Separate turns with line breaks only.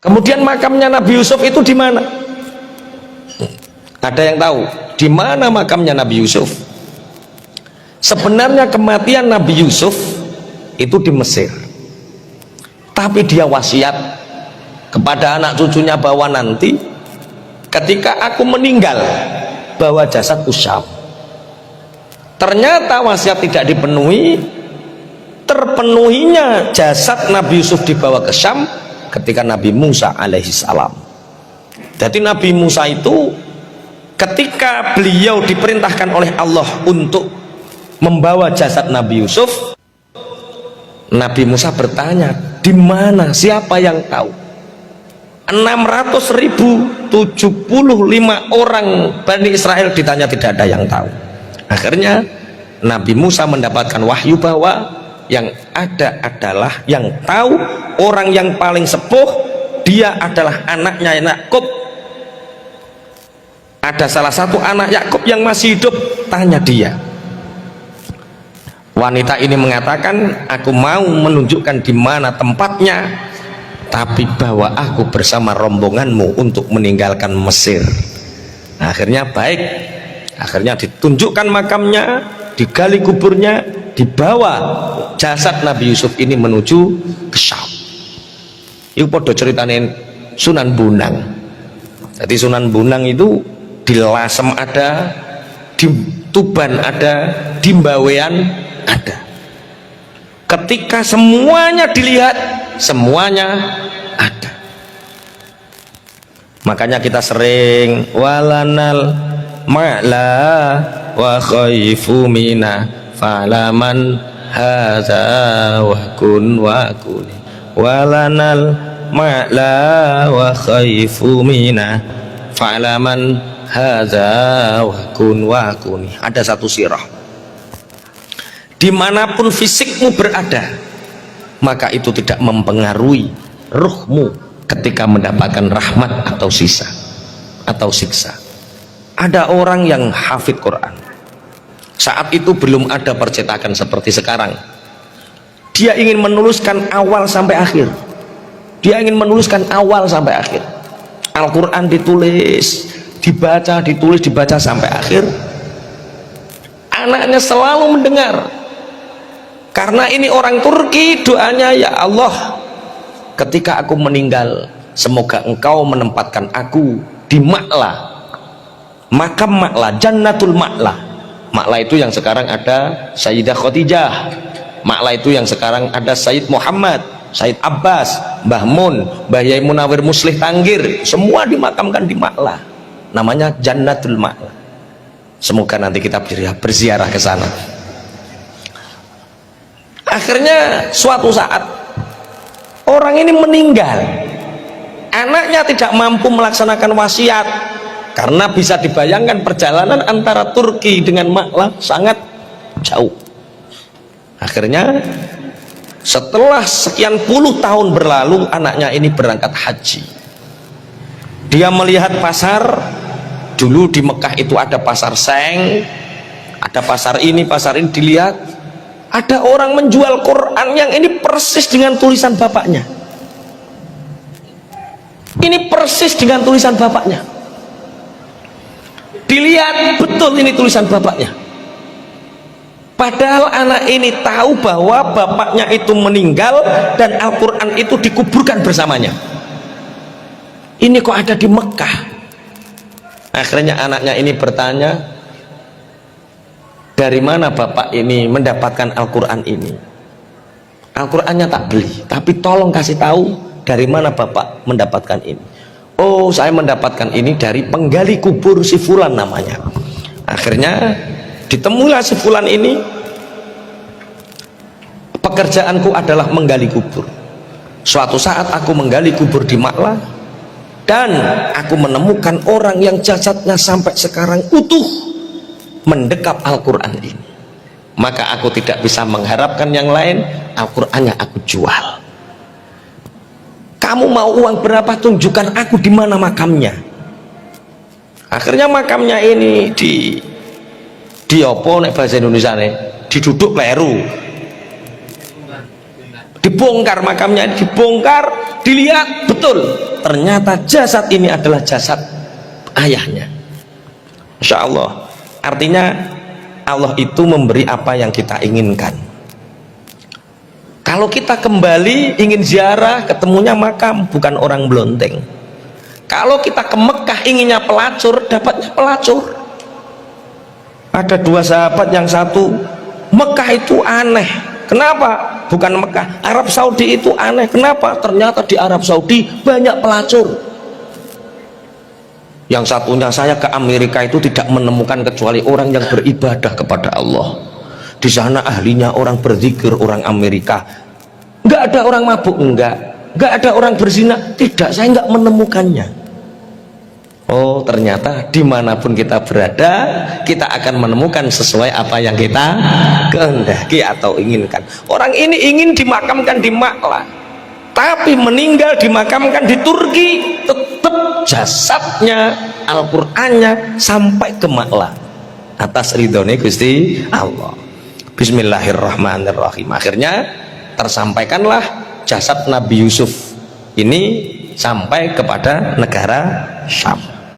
Kemudian makamnya Nabi Yusuf itu di mana? Ada yang tahu di mana makamnya Nabi Yusuf? Sebenarnya kematian Nabi Yusuf itu di Mesir, tapi dia wasiat kepada anak cucunya bahwa nanti ketika aku meninggal bawa jasadku Syam. Ternyata wasiat tidak dipenuhi. Terpenuhinya jasad Nabi Yusuf dibawa ke Syam ketika Nabi Musa alaihissalam. Jadi Nabi Musa itu ketika beliau diperintahkan oleh Allah untuk membawa jasad Nabi Yusuf, Nabi Musa bertanya, di mana, siapa yang tahu? 600.075 orang Bani Israel ditanya, tidak ada yang tahu. Akhirnya Nabi Musa mendapatkan wahyu bahwa yang ada adalah yang tahu, orang yang paling sepuh, dia adalah anaknya Yakub. Ada salah satu anak Yakub yang masih hidup, tanya dia. Wanita ini mengatakan, aku mau menunjukkan di mana tempatnya, tapi bawa aku bersama rombonganmu untuk meninggalkan Mesir. Akhirnya baik, akhirnya ditunjukkan makamnya, digali kuburnya, dibawa jasad Nabi Yusuf ini menuju ke Syam. Itu podo ceritain Sunan Bonang. Jadi Sunan Bonang itu di Lasem ada, di Tuban ada, di Bawean ada. Ketika semuanya dilihat, semuanya ada. Makanya kita sering walanal ma'la wa khaifu mina fa'laman hadza wa kun wa kuni walanal ma'la wa khaifu mina fa'laman hadza wa kun wa kuni. Ada satu sirah, dimanapun fisikmu berada, maka itu tidak mempengaruhi ruhmu ketika mendapatkan rahmat atau sisa atau siksa. Ada orang yang hafid Quran, saat itu belum ada percetakan seperti sekarang. Dia ingin menuliskan awal sampai akhir, dia ingin menuliskan awal sampai akhir. Al-Quran ditulis, dibaca, ditulis, dibaca sampai akhir. Anaknya selalu mendengar. Karena ini orang Turki, doanya, ya Allah, ketika aku meninggal, semoga engkau menempatkan aku di Ma'la, makam Ma'la, Jannatul Ma'la. Ma'la itu yang sekarang ada Sayyidah Khadijah, Ma'la itu yang sekarang ada Sayyid Muhammad, Sayyid Abbas, Mbah Mun, Mbah Yai Munawir Muslih Tanggir, semua dimakamkan di Ma'la, namanya Jannatul Ma'la. Semoga nanti kita berziarah ke sana. Akhirnya suatu saat orang ini meninggal, anaknya tidak mampu melaksanakan wasiat, karena bisa dibayangkan perjalanan antara Turki dengan Ma'la sangat jauh. Akhirnya setelah sekian puluh tahun berlalu, anaknya ini berangkat haji. Dia melihat pasar, dulu di Mekah itu ada pasar Seng, ada pasar ini dilihat, ada orang menjual Quran yang ini persis dengan tulisan bapaknya. Ini persis dengan tulisan bapaknya. Dilihat betul ini tulisan bapaknya. Padahal anak ini tahu bahwa bapaknya itu meninggal dan Al-Quran itu dikuburkan bersamanya. Ini kok ada di Mekah? Akhirnya anaknya ini bertanya, dari mana bapak ini mendapatkan Al-Quran ini? Al-Qurannya tak beli, tapi tolong kasih tahu dari mana bapak mendapatkan ini. Oh, saya mendapatkan ini dari penggali kubur si Fulan namanya. Akhirnya ditemulah si Fulan ini, pekerjaanku adalah menggali kubur. Suatu saat aku menggali kubur di Ma'la dan aku menemukan orang yang jasadnya sampai sekarang utuh mendekap Al-Quran ini. Maka aku tidak bisa mengharapkan yang lain, Al-Qurannya aku jual. Kamu mau uang berapa? Tunjukkan aku di mana makamnya. Akhirnya makamnya ini di opo nek bahasa Indonesia nih, diduduk leru, dibongkar makamnya, dibongkar, dilihat betul ternyata jasad ini adalah jasad ayahnya. Insya Allah. Artinya Allah itu memberi apa yang kita inginkan. Kalau kita kembali ingin ziarah, ketemunya makam, bukan orang belonteng. Kalau kita ke Mekah inginnya pelacur, dapatnya pelacur. Ada dua sahabat, yang satu Mekah itu aneh. Kenapa? Bukan Mekah, Arab Saudi itu aneh. Kenapa? Ternyata di Arab Saudi banyak pelacur. Yang satunya, saya ke Amerika itu tidak menemukan kecuali orang yang beribadah kepada Allah. Di sana ahlinya orang berzikir, orang Amerika. Enggak ada orang mabuk, enggak ada orang berzina, tidak, saya enggak menemukannya. Oh, ternyata dimanapun kita berada, kita akan menemukan sesuai apa yang kita kehendaki atau inginkan. Orang ini ingin dimakamkan di Maklah, tapi meninggal dimakamkan di Turki, tetap jasadnya, Al-Qur'annya sampai ke Maklah atas ridhonya Gusti Allah. Bismillahirrahmanirrahim. Akhirnya tersampaikanlah jasad Nabi Yusuf ini sampai kepada negara Syam.